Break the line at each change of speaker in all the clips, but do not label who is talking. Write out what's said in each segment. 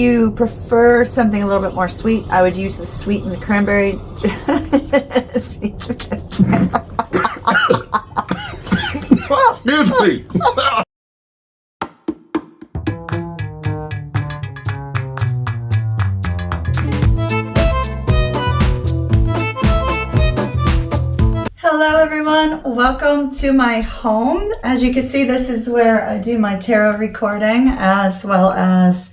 You prefer something a little bit more sweet, I would use the sweetened cranberry.
Excuse me.
Hello everyone, welcome to my home. As you can see, this is where I do my tarot recording, as well as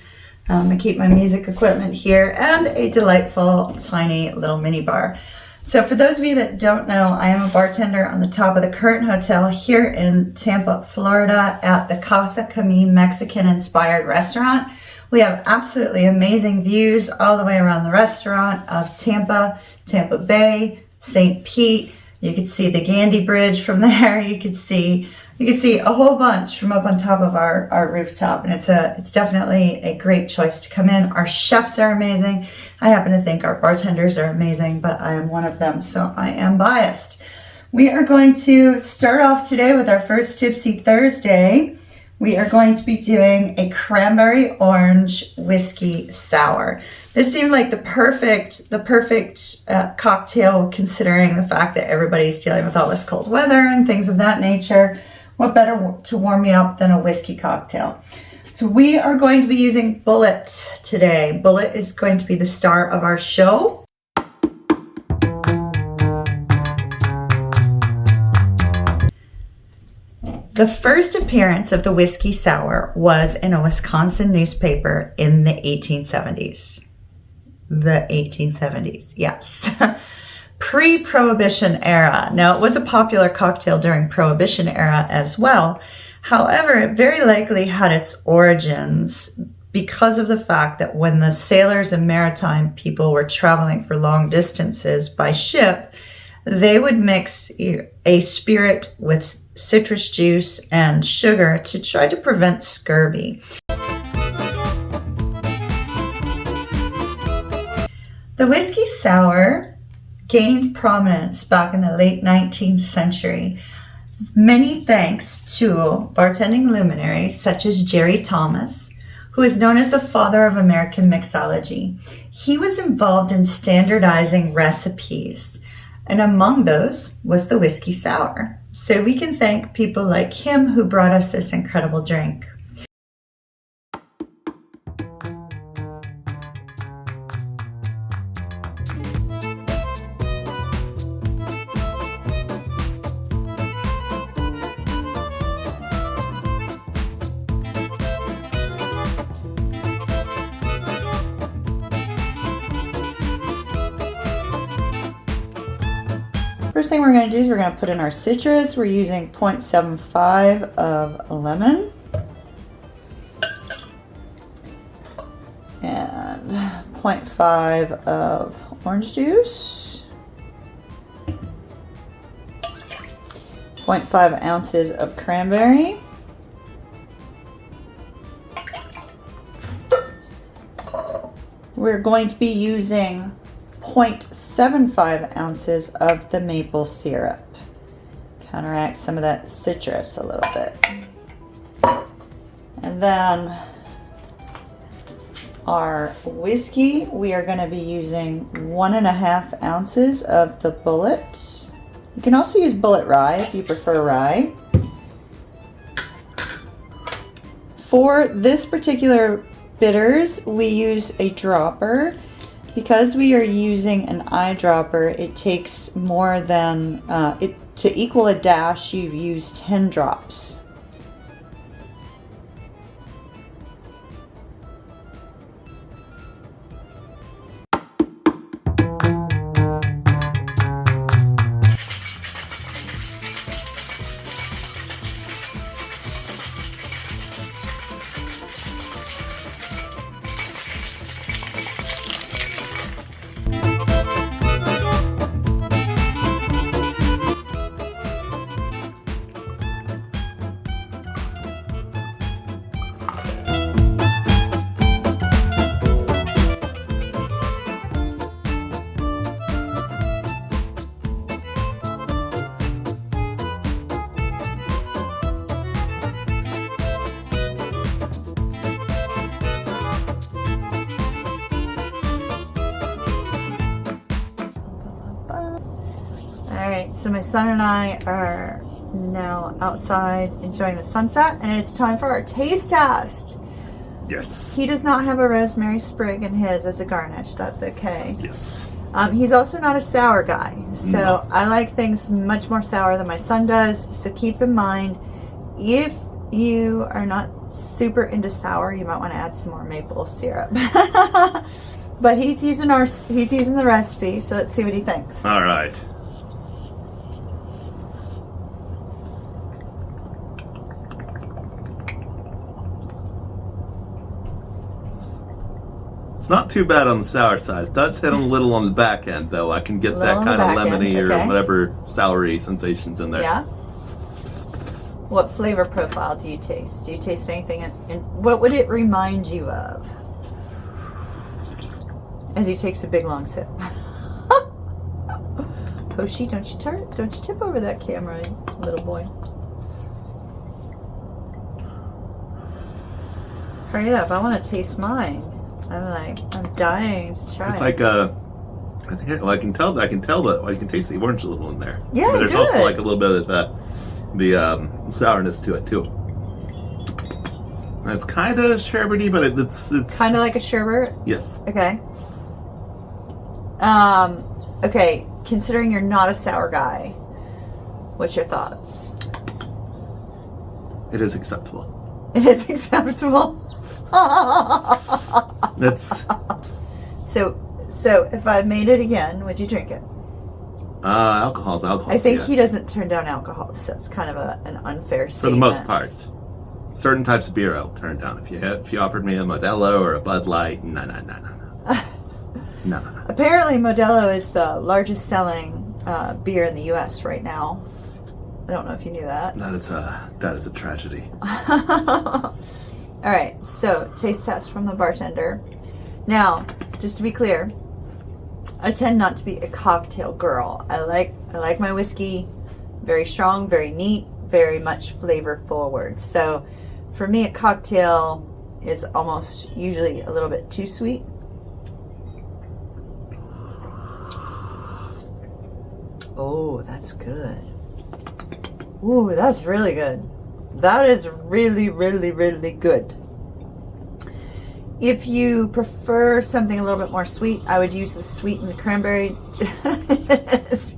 I keep my music equipment here and a delightful tiny little mini bar. So for those of you that don't know, I am a bartender on the top of the Current Hotel here in Tampa, Florida at the Casa Camille Mexican inspired restaurant. We have absolutely amazing views all the way around the restaurant of Tampa, Tampa Bay, St. Pete. You could see the Gandy Bridge from there. You could see a whole bunch from up on top of our rooftop, and it's definitely a great choice to come in. Our chefs are amazing. I happen to think our bartenders are amazing, but I am one of them, so I am biased. We are going to start off today with our first Tipsy Thursday. We are going to be doing a Cranberry Orange Whiskey Sour. This seemed like the perfect cocktail, considering the fact that everybody's dealing with all this cold weather and things of that nature. What better to warm you up than a whiskey cocktail? So we are going to be using Bulleit today. Bulleit is going to be the star of our show. The first appearance of the whiskey sour was in a Wisconsin newspaper in the 1870s. The 1870s, yes. Pre-Prohibition era. Now, it was a popular cocktail during Prohibition era as well. However, it very likely had its origins because of the fact that when the sailors and maritime people were traveling for long distances by ship, they would mix a spirit with citrus juice and sugar to try to prevent scurvy. The whiskey sour gained prominence back in the late 19th century, many thanks to bartending luminaries such as Jerry Thomas, who is known as the father of American mixology. He was involved in standardizing recipes, and among those was the whiskey sour. So we can thank people like him who brought us this incredible drink. First thing we're going to do is we're going to put in our citrus. We're using 0.75 of lemon and 0.5 of orange juice, 0.5 ounces of cranberry, we're going to be using 0.75 ounces of the maple syrup. Counteract some of that citrus a little bit. And then our whiskey, we are going to be using 1.5 ounces of the Bulleit. You can also use Bulleit rye if you prefer rye. For this particular bitters, we use a dropper. Because we are using an eyedropper, it takes more than, to equal a dash, you use 10 drops. So my son and I are now outside enjoying the sunset, and it's time for our taste test.
Yes.
He does not have a rosemary sprig in his as a garnish. That's okay.
Yes.
He's also not a sour guy, so
No.
I like things much more sour than my son does. So keep in mind, if you are not super into sour, you might want to add some more maple syrup. But he's using the recipe, so let's see what he thinks.
All right. It's not too bad on the sour side. It does hit a little on the back end, though. I can get that kind of lemony or whatever soury sensations in there.
Yeah. What flavor profile do you taste? Do you taste anything? And what would it remind you of? As he takes a big long sip. Hoshi, don't you tip over that camera, little boy. Hurry it up! I want to taste mine. I'm dying to try.
It's like I can tell that I can taste the orange a little in there.
Yeah,
but there's
good.
also like a little bit of the sourness to it too. And it's kind of sherbety, but it's
kind of like a sherbet.
Yes.
Okay. Okay. Considering you're not a sour guy, what's your thoughts?
It is acceptable.
It is acceptable.
That's
so if I made it again, would you drink it?
alcohol's alcohol.
I think
yes.
he doesn't turn down alcohol, so it's kind of an unfair
For the
statement.
most part. Certain types of beer I'll turn down. If you offered me a Modelo or a Bud Light, no. No.
Apparently, Modelo is the largest selling beer in the U.S. right now. I don't know if you knew that.
That is a tragedy.
All right, so taste test from the bartender. Now, just to be clear, I tend not to be a cocktail girl. I like my whiskey very strong, very neat, very much flavor forward. So for me, a cocktail is almost usually a little bit too sweet. Oh, that's good. Ooh, that's really good. That is really, really, really good. If you prefer something a little bit more sweet, I would use the sweetened cranberry.
Excuse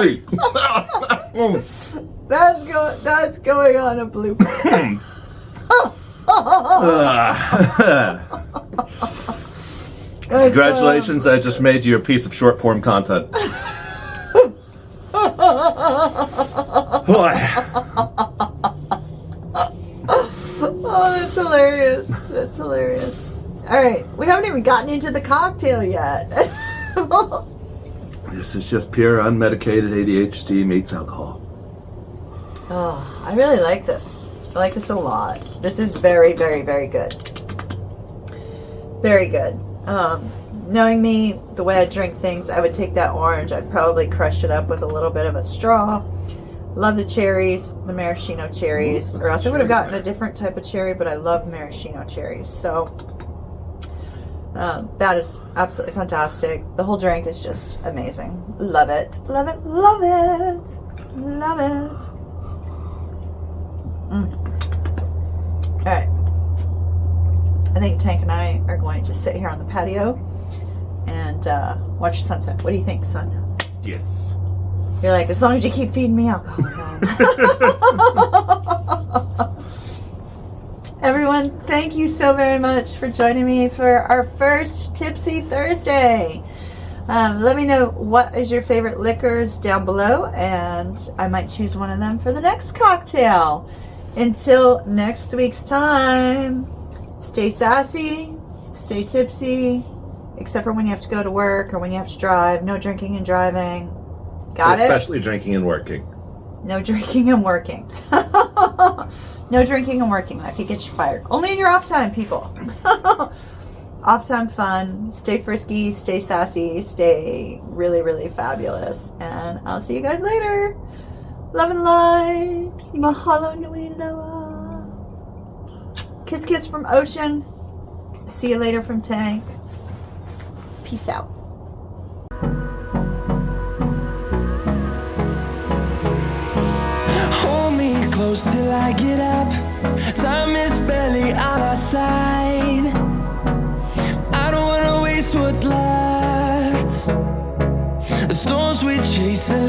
me.
That's going on a blooper.
Congratulations, I just made you a piece of short form content.
Oh, that's hilarious. That's hilarious. All right, we haven't even gotten into the cocktail yet.
This is just pure unmedicated ADHD meets alcohol.
Oh, I really like this. I like this a lot. This is very, very, very good. Very good. Knowing me, the way I drink things, I would take that orange. I'd probably crush it up with a little bit of a straw. Love the cherries, the maraschino cherries, or else I would have gotten a different type of cherry, but I love maraschino cherries. So that is absolutely fantastic. The whole drink is just amazing. Love it. Love it. Love it. Love it. All right. I think Tank and I are going to sit here on the patio and watch the sunset. What do you think, son?
Yes.
You're like, as long as you keep feeding me alcohol. Everyone, thank you so very much for joining me for our first Tipsy Thursday. Let me know what is your favorite liquors down below, and I might choose one of them for the next cocktail. Until next week's time, stay sassy, stay tipsy, except for when you have to go to work or when you have to drive. No drinking and driving. Got it?
Especially drinking and working.
No drinking and working. No drinking and working. That could get you fired. Only in your off time, people. Off time fun. Stay frisky, stay sassy, stay really, really fabulous. And I'll see you guys later. Love and light. Mahalo nui loa. Kiss, kiss from Ocean. See you later from Tank. Peace out.
close till I get up. Time is barely on our side. I don't wanna waste what's left. The storms we chase are